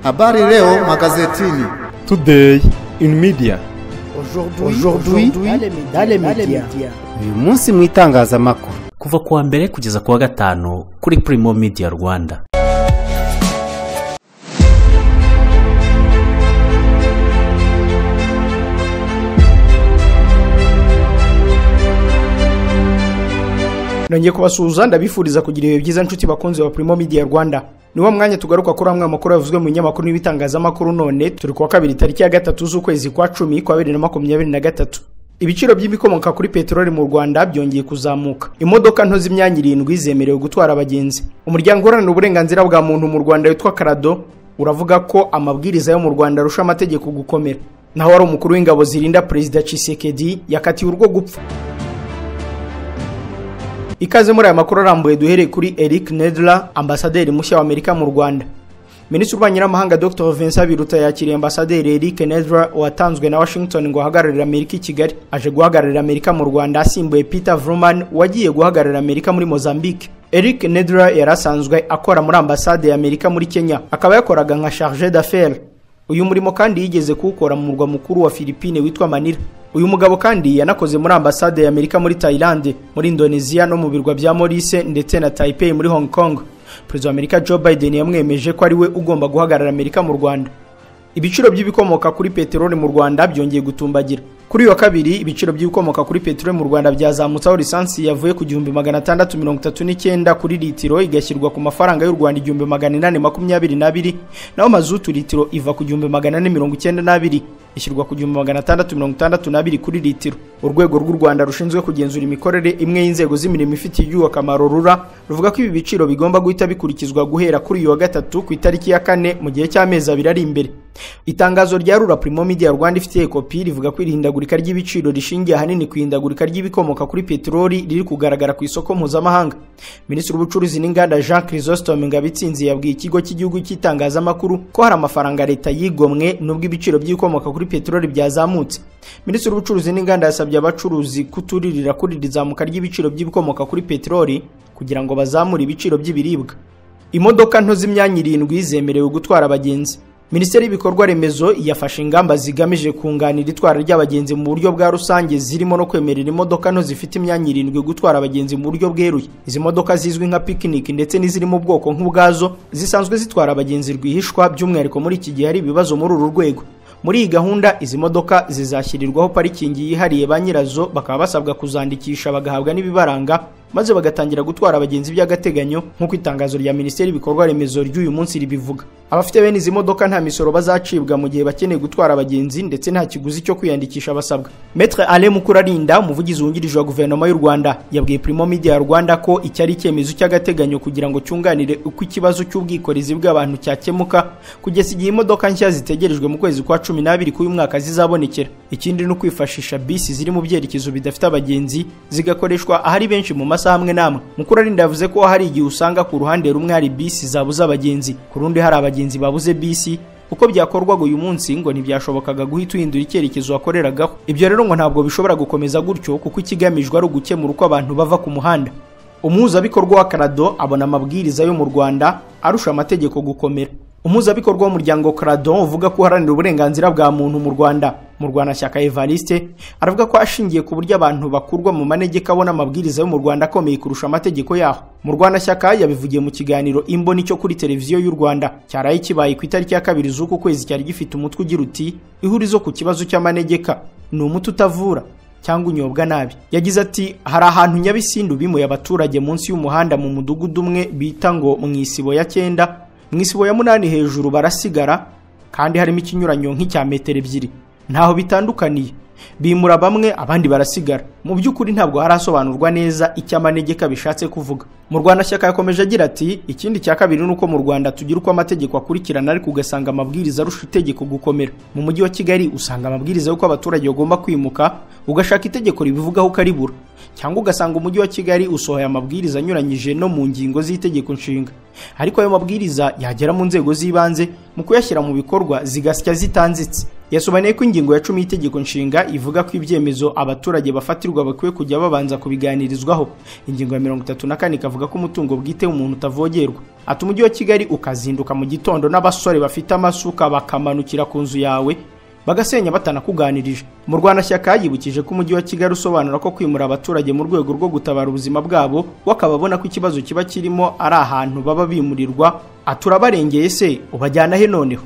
Habari leo magazetini. Today in media. Aujourd'hui dans les médias. Uyu munsi mu itangazamakuru. Kuva kuwa mbere kugeza kuwa gatanu kuri Primo Media Rwanda. Nongeye kubasuhuza ndabifuriza kugira ibihe byiza nshuti bakunze wa Primo Media Rwanda. Niwo mwanya tugaruka kuri amwe amakuru yavuzwe mu nyamakuru n'ibitangazamakuru none turi kuwa kabiri tariki ya 3 z'ukwezi kwa 10 kwa 2023. Ibiciro by'ibikomoka kuri peteroli mu Rwanda byongeye kuzamuka. Imodoka nto z'imyanya 7 zemerewe gutwara abagenzi. Umuryango uharanira uburenganzira bwa muntu mu Rwanda witwa Karado uravuga ko amabwiriza yo mu Rwanda arusha amategeko gukomera. Naho wari umukuru w'ingabo zirinda Perezida Tshisekedi yakatiwe urwo gupfa. Ikaze muri aya makuru arambuye duhereye kuri Eric Nedler, ambasaderi mushya wa Amerika mu Rwanda. Minisitiri w'Abanyamahanga Dr. Vincent Biruta yakiriye ambasaderi Eric Nedler watanzwe na Washington ngo ahagararire Amerika i Kigali. Aje guhagararira Amerika mu Rwanda asimbuye Peter Vrooman wagiye guhagararira Amerika muri Mozambique. Eric Nedler yarasanzwe akora muri ambasade ya Amerika muri Kenya, akaba yakoraga nka chargé d'affaires. Uyu murimo kandi yigeze kuwukora mu murwa mukuru wa Philippines witwa Manila. Uyu mugabo kandi yanakoze muri ambasade ya Amerika muri Thailand, muri Indonesia no mu birwa bya Maurice ndetse na Taipei muri Hong Kong. Perezida wa Amerika Joe Biden yamwemeje ko ari we ugomba guhagarara Amerika mu Rwanda. Ibiciro by'ibikomoka kuri peteroli mu Rwanda byongeye gutumbagira. Kuri wa kabiri ibiciro by'ibikomoka kuri peteroli mu Rwanda byazamutse aho lisansi yavuye ku 1639 kuri litiro igashyirwa ku mafaranga y'u Rwanda 1822, naho mazutu litiro iva ku 1492 ishyirwa ku 1662 kuri litiro. Urwego rw'u Rwanda rushinzwe kugenzura imikorere imwe y'inzego z'imirimo ifitiye igihugu akamaro RURA ruvuga ko ibi biciro bigomba guhita bikurikizwa guhera kuri uyu wa gatatu ku itariki ya 4 mu gihe cy'amezi 2 ari imbere. Itangazo rya RURA Primo Media Rwanda ifitiye kopi rivuga ko irihindagurika ry'ibiciro rishingiye ahanini ku ihindagurika ry'ibikomoka kuri peteroli riri kugaragara ku isoko mpuzamahanga. Minisitiri w'Ubucuruzi n'Inganda Jean Chrysostome Ngabitsinzi yabwiye ikigo cy'igihugu cy'itangazamakuru ko hari amafaranga leta yigomwe nubwo ibiciro by'ibikomoka kuri peteroli byazamutse. Minisitiri w'Ubucuruzi n'Inganda yasabye abacuruzi kuturirira kuri rizamuka ry'ibiciro by'ibikomoka kuri peteroli kugira ngo bazamure ibiciro by'ibiribwa. Imodoka nto z'imyanya 7 zemerewe gutwara abagenzi. Minisiteri y'ibikorwa remezo yafashe ingamba zigamije kunganira itwara ry'abagenzi mu buryo bwa rusange zirimo no kwemerera imodoka nto zifite imyanya 7 gutwara abagenzi mu buryo bweruye. Izi modoka zizwi nka picnic ndetse n'iziri mu bwoko nk'ubwazo zisanzwe zitwara abagenzi rwihishwa by'umwihariko muri iki gihe hari ibibazo muri uru rwego. Muri iyi gahunda izi modoka zizashyirirwaho parikingi yihariye ba nyirazo bakaba basabwa kuzandikisha bagahabwa n'ibibaranga maze bagatangira gutwara abagenzi by'agateganyo nk'uko itangazo rya Minisiteri y'ibikorwa remezo ry'uyu munsi ribivuga. Abafite bene izi modoka nta misoro bazacibwa mu gihe bakeneye gutwara abagenzi ndetse nta kiguzi cyo kwiyandikisha basabwa. Maître Alain Mukurarinda umuvugizi wungirije wa guverinoma y'u Rwanda yabwiye Primo Media Rwanda ko icyari icyemezo cy'agateganyo kugira ngo cyunganire uko ikibazo cy'ubwikorezi bw'abantu cyakemuka kugeza igihe imodoka nshya zitegerejwe mu kwezi kwa 12 k'uyu mwaka zizabonekera. Ikindi no kwifashisha bisi ziri mu byerekezo bidafite abagenzi zigakoreshwa ahari benshi mu masaha amwe namwe. Mukurarinda yavuze ko hari igihe usanga ku ruhande rumwe hari bisi zabuze abagenzi, ku rundi hari abagenzi babuze bisi. Uko byakorwaga uyu munsi ngo ntibyashobokaga guhita uhindura icyerekezo wakoreragaho. Ibyo rero ngo ntabwo bishobora gukomeza gutyo kuko ikigamijwe ari ugukemura uko abantu bava ku muhanda. Umuhuzabikorwa wa Karado abona amabwiriza yo mu Rwanda arusha amategeko gukomera. Umuhuzabikorwa w'umuryango Karado uvuga ko uharanira uburenganzira bwa muntu mu Rwanda, Murwanashyaka Evariste, aravuga ko ashingiye ku buryo abantu bakurwa mu manegeka abona amabwiriza yo mu Rwanda akomeye kurusha amategeko yaho. Murwanashyaka yabivugiye mu kiganiro Imboni cyo kuri televiziyo y'u Rwanda cyaraye kibaye ku itariki ya 2 z'uku kwezi cyari gifite umutwe ugira uti ihurizo ku kibazo cy'amanegeka ni umuti utavura cyangwa unyobwa nabi. Yagize ati hari ahantu Nyabisindu bimuye abaturage munsi y'umuhanda mu mudugudu umwe bita ngo mu isibo ya 9, mu isibo ya 8 hejuru barasigara kandi harimo ikinyuranyo nk'icya metero 2. Ntaho bitandukaniye. Bimura bamwe abandi barasigara. Mu by'ukuri ntabwo harasobanurwa neza icyo amanegeka bishatse kuvuga. Mu Rwanda Shyaka yakomeje agira ati ikindi cya kabiri nuko mu Rwanda tugira uko amategeko akurikirana ariko ugasanga amabwiriza arusha itegeko gukomera. Mu mujyi wa Kigali usanga amabwiriza yuko abaturage bagomba kwimuka ugashaka itegeko ribivugaho karibura, cyangwa ugasanga umujyi wa Kigali usohoye amabwiriza anyuranyije no mu ngingo z'itegeko nshinga, ariko ayo mabwiriza yagera mu nzego z'ibanze mu kuyashyira mu bikorwa zigasya zitanzitse. yasobanuye ko ingingo ya 10 y'itegeko nshinga ivuga ko ibyemezo abaturage bafatirwa bakwiye kujya babanza kubiganirizwaho. Ingingo ya 34 ikavuga ko umutungo bwite umuntu utavogerwa. Ati umujyi wa Kigali ukazinduka mu gitondo n'abasore bafite amasuka bakamanukira ku nzu yawe bagasenya batanakuganirije. Mu Rwanda Shyaka yibukije ko umujyi wa Kigali usobanura ko kwimura abaturage mu rwego rwo gutabara ubuzima bwabo wakababona ko ikibazo kiba kirimo ari ahantu baba bimurirwa. Aturabarengeye se ubajyana he noneho?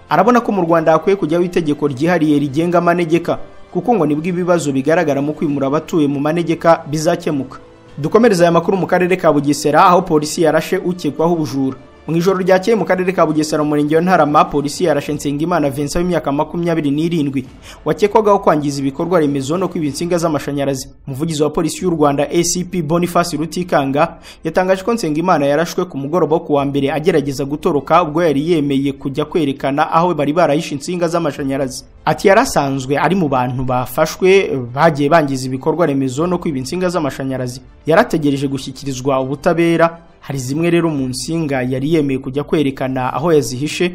Arabona ko mu Rwanda hakwiye kujyaho itegeko ryihariye rigenga amanegeka kuko ngo nibwo ibibazo bigaragara mu kwimura abatuye mu manegeka bizakemuka. Dukomereza aya makuru mu karere ka Bugesera aho polisi yarashe ukekwaho ubujura. Mu ijoro ryakeye mu karere ka Bugesera mu murenge wa Ntarama polisi yarashe Nsengimana Vincent w'imyaka 27 wakekwagaho kwangiza ibikorwa remezo no kwiba insinga z'amashanyarazi. Umuvugizi wa polisi y'u Rwanda ACP Boniface Rutikanga yatangaje ko Nsengimana yarashwe ku mugoroba wo kuwa mbere agerageza gutoroka ubwo yari yemeye kujya kwerekana aho bari barahishe insinga z'amashanyarazi. Ati yarasanzwe ari mu bantu bafashwe bagiye bangiza ibikorwa remezo no kwiba insinga z'amashanyarazi. Yarategereje gushyikirizwa ubutabera. Hari zimwe rero mu nsinga yari yemeye kujya kwerekana aho yazihishe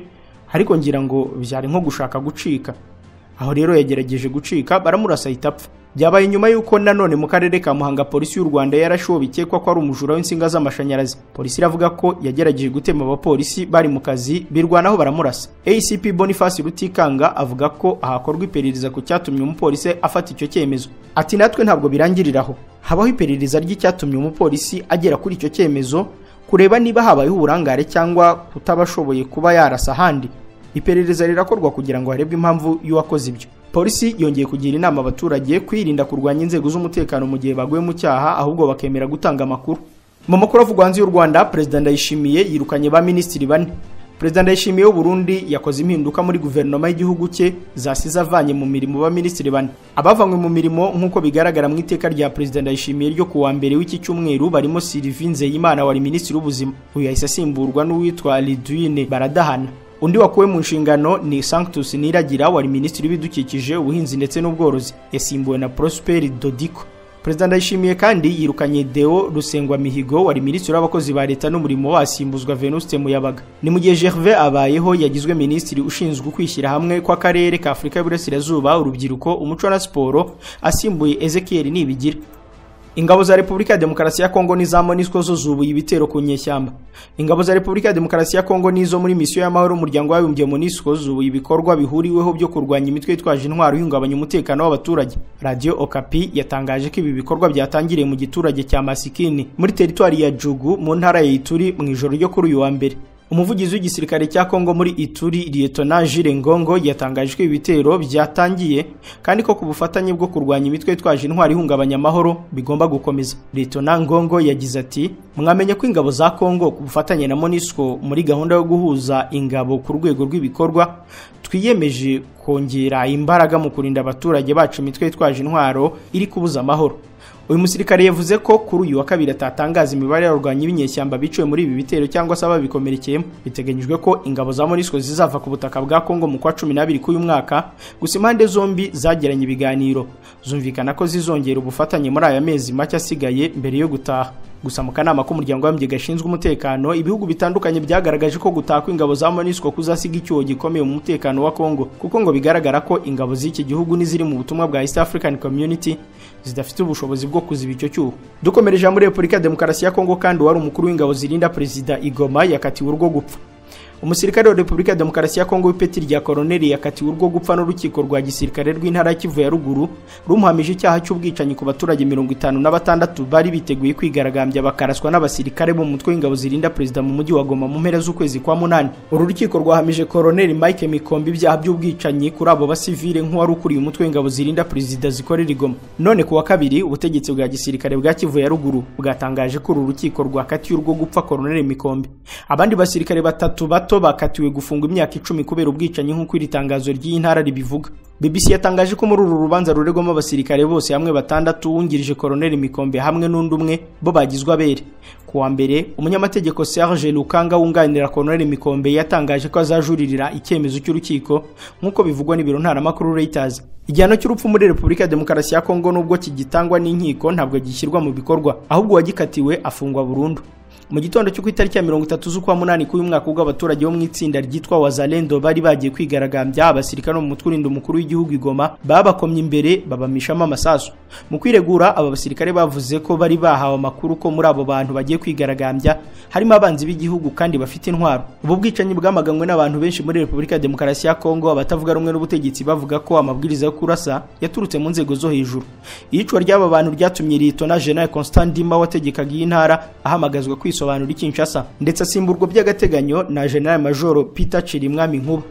ariko ngira ngo byari nko gushaka gucika. Aho rero yagerageje gucika baramurasa itapfa. Byabaye nyuma yuko nanone mu karere ka Muhanga polisi y'u Rwanda yarashowe bikekwa ko ari umujura w'insinga z'amashanyarazi. Polisi iravuga ko yagerageje gutema abapolisi bari mu kazi birwanaho baramurasa. ACP Boniface Rutikanga avuga ko ahakorwa iperereza ku cyatumye umupolisi afata icyo cyemezo. Ati natwe ntabwo birangiriraho. Habaho iperereza ry'icyatumye umupolisi agera kuri icyo cyemezo kureba niba habayeho uburangare cyangwa kutabashoboye kuba yarasa handi. Iperereza rirakorwa kugira ngo harebwe impamvu y'uwakoze ibyo. Polisi yongeye kugira inama abaturage kwirinda kurwanya inzego z'umutekano mu gihe baguye mu cyaha ahubwo bakemera gutanga amakuru. Mu makuru avugwa hanze y'u Rwanda, President Ndayishimiye yirukanye ba minisitiri 4. President Ndayishimiye w'u Burundi yakoze impinduka muri guverinoma y'igihugu cye zasize avanye mu mirimo ba minisitiri 4. Abavanywe mu mirimo nk'uko bigaragara mu iteka rya President Ndayishimiye ryo kuwa mbere w'iki cyumweru barimo Sylvie Nzeyimana wari minisitiri w'ubuzima. Uyu yahise asimburwa n'uwitwa Lidwine Baradahana. Undi wakuwe mu nshingano ni Sanctus Niragira wari minisitiri w'ibidukikije, ubuhinzi ndetse n'ubworozi. Yasimbuwe na Prosper Dodiko. President Ndayishimiye kandi yirukanye Deo Rusengwa Mihigo wari minisitiri w'abakozi ba leta n'umurimo wasimbuzwa Venuste Muyabaga. Ni mu gihe Gervais Abayeho yagizwe minisitiri ushinzwe kwishyira hamwe kwa karere ka Afrika y'Uburasirazuba, urubyiruko, umuco na siporo, asimbuye Ezekiel Nibigira. Ingabo za Repubulika ya Demokarasi ya Kongo n'iza MONUSCO zo zubuye ibitero ku nyeshyamba. Ingabo za Repubulika ya Demokarasi ya Kongo nizo muri misiyo y'amahoro umuryango w'abibumbye MONUSCO zubuye ibikorwa bihuriweho byo kurwanya imitwe yitwaje intwaro ihungabanya umutekano w'abaturage. Radio Okapi yatangaje ko ibi bikorwa byatangiriye mu giturage cya Masikini muri teritwari ya Jugu mu ntara ya Ituri mu ijoro ryo kuri uyu wa mbere. Umuvugizi w'igisirikare cya Kongo muri Ituri Lieutenant Jules Ngongo yatangaje ko ibitero byatangiye kandi ko ku bufatanye bwo kurwanya imitwe yitwaje intwaro ihungabanya amahoro bigomba gukomeza. Lieutenant Ngongo yagize ati mwamenye ko ingabo za Kongo ku bufatanye na MONUSCO muri gahunda yo guhuza ingabo ku rwego rw'ibikorwa twiyemeje kongera imbaraga mu kurinda abaturage bacu imitwe yitwaje intwaro iri kubuza amahoro. Uyu musirikare yavuze ko kuri uyu wa kabiri atatangaza imibare y'abarwanyi b'inyeshyamba biciwe muri ibi bitero cyangwa se ababikomerekeyemo. Biteganyijwe ko ingabo za MONUSCO zizava ku butaka bwa Kongo mu kwa 12 k'uyu mwaka, gusa impande zombi zagiranye ibiganiro zumvikana ko zizongera ubufatanye muri aya mezi make asigaye mbere yo gutaha. Gusa mu kanama k'umuryango w'abibumbye gashinzwe umutekano, ibihugu bitandukanye byagaragaje ko gutaka ingabo za MONUSCO kuzasiga icyuho gikomeye mu mutekano wa Kongo, kuko ngo bigaragara ko ingabo z'iki gihugu n'iziri mu butumwa bwa East African Community zidafite ubushobozi bwo kuziba icyo cyuho. Dukomereje muri Repubulika ya Demokarasi ya Kongo kandi wari umukuru w'ingabo zirinda Perezida Igoma yakatiwe urwo gupfa. Umusirikare wa Repubulika ya Demokarasi ya Kongo w'ipeti rya Koloneli yakatiwe urwo gupfa n'urukiko rwa gisirikare rw'intara ya Kivu ya ruguru rumuhamije icyaha cy'ubwicanyi ku baturage 56 bari biteguye kwigaragambya bakaraswa n'abasirikare bo mu mutwe w'ingabo zirinda Perezida mu mujyi wa Goma mu mpera z'ukwezi kwa 8. Uru rukiko rwahamije Koloneli Mike Mikombe ibyaha by'ubwicanyi kuri abo basivile nk'uwari ukuriye umutwe w'ingabo zirinda Perezida zikorera i Goma. None kuwa kabiri ubutegetsi bwa gisirikare bwa Kivu ya ruguru bwatangaje ko uru rukiko rwakatiye urwo gupfa Koloneli Mikombe. Abandi basirikare batatu bato bakatiwe gufungwa imyaka 10 kubera ubwicanyi nk'uko iri tangazo ry'intara ribivuga. BBC yatangaje ko muri uru rubanza ruregwamo abasirikare bose hamwe 6 wungirije Koloneli Mikombe hamwe n'undi umwe bo bagizwe abere. Kuwa mbere umunyamategeko Serge Lukanga wunganira Koloneli Mikombe yatangaje ko azajuririra icyemezo cy'urukiko nk'uko bivugwa n'ibiro ntaramakuru Reuters. Igihano cy'urupfu muri Repubulika ya Demokarasi ya Kongo nubwo kigitangwa n'inkiko ntabwo gishyirwa mu bikorwa, ahubwo wagikatiwe afungwa burundu. mu gitondo cyo ku itariki ya 30 z'ukwa munani k'uyu mwaka ubwo abaturage bo mu itsinda ryitwa Wazalendo bari bagiye kwigaragambya, abasirikare mu mutwe urinda umukuru w'igihugu Igoma babakomye imbere babamishamo amasasu. Mu kwiregura aba basirikare bavuze ko bari bahawe amakuru ko muri abo bantu bagiye kwigaragambya harimo abanzi b'igihugu kandi bafite intwaro. Ubu bwicanyi bwamaganywe n'abantu benshi muri Repubulika ya Demokarasi ya Kongo, abatavuga rumwe n'ubutegetsi bavuga ko amabwiriza yo kurasa yaturutse mu nzego zo hejuru. Iyicwa ry'aba bantu ryatumye Liyetona General Constant Ndima wategekaga iyi ntara ahamagazwa kwisobanura Kinshasa, ndetse asimburwa by'agateganyo na General Major Peter Chirimwami Nkuba.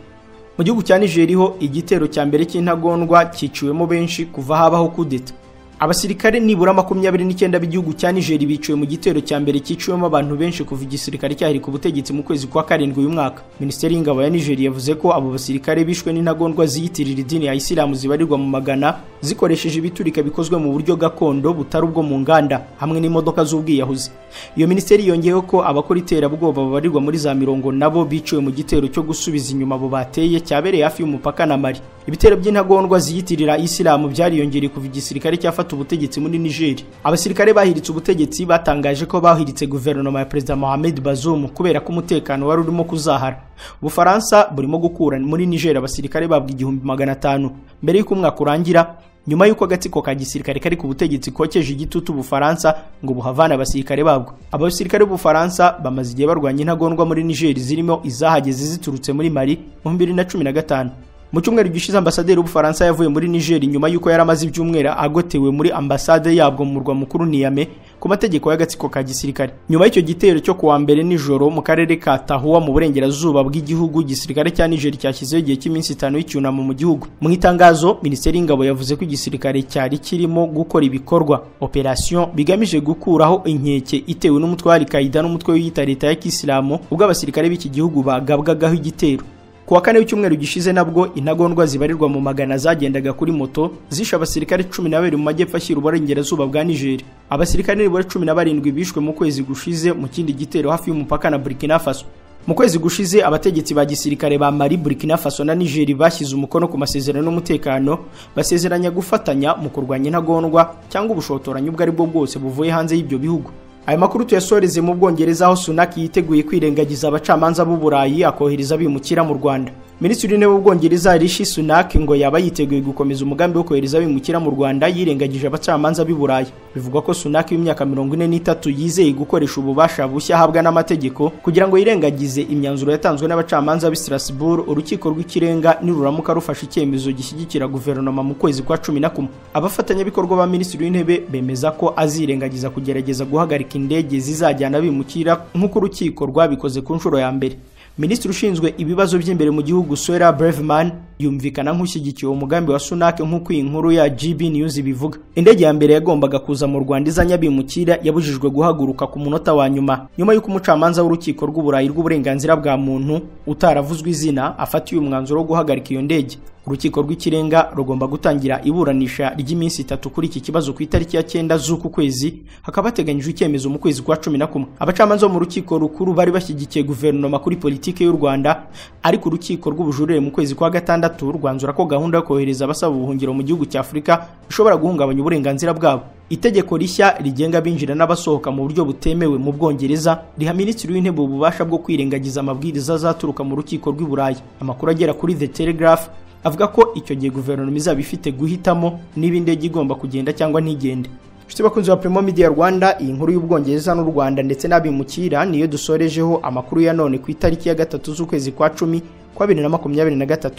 Mu gihugu cya Nigeria ho igitero cya mbere cy'intagondwa cyiciwemo benshi kuva habaho kudeta. Abasirikare nibura 29 b'igihugu cya Nigeria biciwe mu gitero cya mbere cyiciwemo abantu benshi kuva igisirikare cyahiri ku butegetsi mu kwezi kwa 7 uyu mwaka. Minisiteri y'ingabo ya Nigeria yavuze ko abo basirikare bishwe n'intagondwa ziyitirira idini ya Islam zibarirwa mu magana, zikoresheje ibiturika bikozwe mu buryo gakondo butari ubwo mu nganda hamwe n'imodoka z'ubwiyahuzi. Iyo minisiteri yongeyeho ko abakora iterabwoba babarirwa muri za 100 nabo biciwe mu gitero cyo gusubiza inyuma abo bateye cyabereye hafi y'umupaka na Mali. Ibitero by'intagondwa ziyitirira Islam byariyongereye kuva igisirikare cyafata ubutegetsi muri Nigeria. Abasirikare bahiritse ubutegetsi batangaje ko bahiritse guverinoma ya Perezida Mohamed Bazoum kubera ko umutekano wari urimo kuzahara. Ubufaransa burimo gukura muri Nigeria abasirikare babwa 1500 mbere y'uko umwaka urangira, nyuma y'uko agatsiko ka gisirikare kari ku butegetsi kokeje igitutu Ubufaransa ngo buhavane abasirikare babwo. Abasirikare b'Ubufaransa bamaze igihe barwanya intagondwa muri Nigeria zirimo izahageze ziturutse muri Mali mu 2015. Mu cyumweru gishize ambasaderi w'Ubufaransa yavuye muri Nigeria nyuma y'uko yaramaze ibyumweru agotewe muri ambasade yabwo mu murwa mukuru Niamey ku mategeko y'agatsiko ka gisirikare. Nyuma y'icyo gitero cyo kuwa mbere nijoro mu karere ka Tahoua mu burengerazuba bw'igihugu, gisirikare cya Nigeria cyashyizeho igihe cy'iminsi 5 y'icyunamo mu gihugu. Mu itangazo, Minisiteri y'Ingabo yavuze ko igisirikare cyari kirimo gukora ibikorwa operation bigamije gukuraho inkeke itewe n'umutwe wa Al-Qaeda n'umutwe w'iyita leta ya Kisilamu ubwo abasirikare b'iki gihugu bagabwagaho igitero. Kuwa kane w'icyumweru gishize nabwo intagondwa zibarirwa mu magana zagendaga kuri moto zisha abasirikare 12 mu majyepfo ashyira uburengerazuba bwa Nigeria. Abasirikare nibura 17 bishwe mu kwezi gushize mu kindi gitero hafi y'umupaka na Burkina Faso. Mu kwezi gushize abategetsi ba gisirikare ba Mali, Burkina Faso na Nigeria bashyize umukono ku masezerano y'umutekano, basezeranya gufatanya mu kurwanya intagondwa cyangwa ubushotoranyi ubwo ari bwo bwose buvuye hanze y'ibyo bihugu. Aya makuru tuyasoreze mu Bwongereza aho Sunak yiteguye kwirengagiza abacamanza b'u Burayi akohereza bimukira mu Rwanda. Minisitiri w'Intebe w'Ubwongereza Rishi Sunak ngo yaba yiteguye gukomeza umugambi wo kohereza bimukira mu Rwanda yirengagije abacamanza b'u Burayi. Bivugwa ko Sunak w'imyaka 43 yizeye gukoresha ububasha bushya ahabwa n'amategeko kugira ngo yirengagize imyanzuro yatanzwe n'abacamanza b'i Strasbourg, urukiko rw'ikirenga niruramuka rufashe icyemezo gishyigikira guverinoma mu kwezi kwa 11. Abafatanyabikorwa ba Minisitiri w'Intebe bemeza ko azirengagiza kugerageza guhagarika indege zizajyana bimukira nk'uko urukiko rwabikoze ku nshuro ya mbere. Minisitiri ushinzwe ibibazo by'imbere mu gihugu Suella Braverman yumvikana nk'ushyigikiye umugambi wa Sunak nk'uko iyi nkuru ya GB News bivuga. Indege ya mbere yagombaga kuza mu Rwanda izanya bimukira yabujijwe guhaguruka ku munota wa nyuma y'uko umucamanza w'urukiko rw'Uburayi rw'uburenganzira bwa muntu utaravuzwe izina afatiye umwanzuro wo guhagarika iyo ndege. Urukiko rw'ikirenga rugomba gutangira iburanisha ry'iminsi 3 kuri iki kibazo ku itariki ya 9 z'uku kwezi, hakaba hateganyijwe icyemezo mu kwezi kwa 11. Abacamanza mu rukiko rukuru bari bashyigikiye guverinoma kuri politike y'u Rwanda, ariko urukiko rw'ubujurire mu kwezi kwa 6 rwanzura ko gahunda yo kohereza abasaba ubuhungiro mu gihugu cya Afurika ishobora guhungabanya uburenganzira bwabo. Itegeko rishya rigenga binjira n'abasohoka mu buryo butemewe mu Bwongereza riha Minisitiri w'Intebe ububasha bwo kwirengagiza amabwiriza azaturuka mu rukiko rw'i Burayi. Amakuru agera kuri The Telegraph avuga ko icyo gihe guverinoma izaba ifite guhitamo niba indege igomba kugenda cyangwa ntigende. Nshuti bakunzi wa Primo Media Rwanda, iyi nkuru y'Ubwongereza n'u Rwanda ndetse n'abimukira niyo dusorejeho amakuru ya none ku itariki ya 3 z'ukwezi kwa 10 kwa 2023.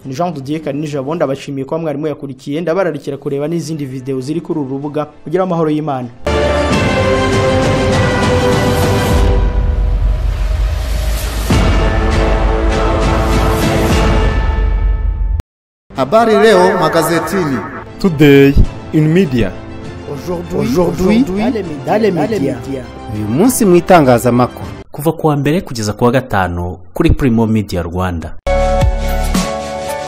Ni Jean Didier Karinijabo ndabashimiye ko mwarimu yakurikiye, ndabararikira kureba n'izindi video ziri kuri uru rubuga kugira amahoro y'Imana. Habari leo magazetini. Today in media. Aujourd'hui dans les médias. Uyu munsi mu itangazamakuru. Kuva kuwa mbere kugeza kuwa gatanu kuri Primo Media Rwanda.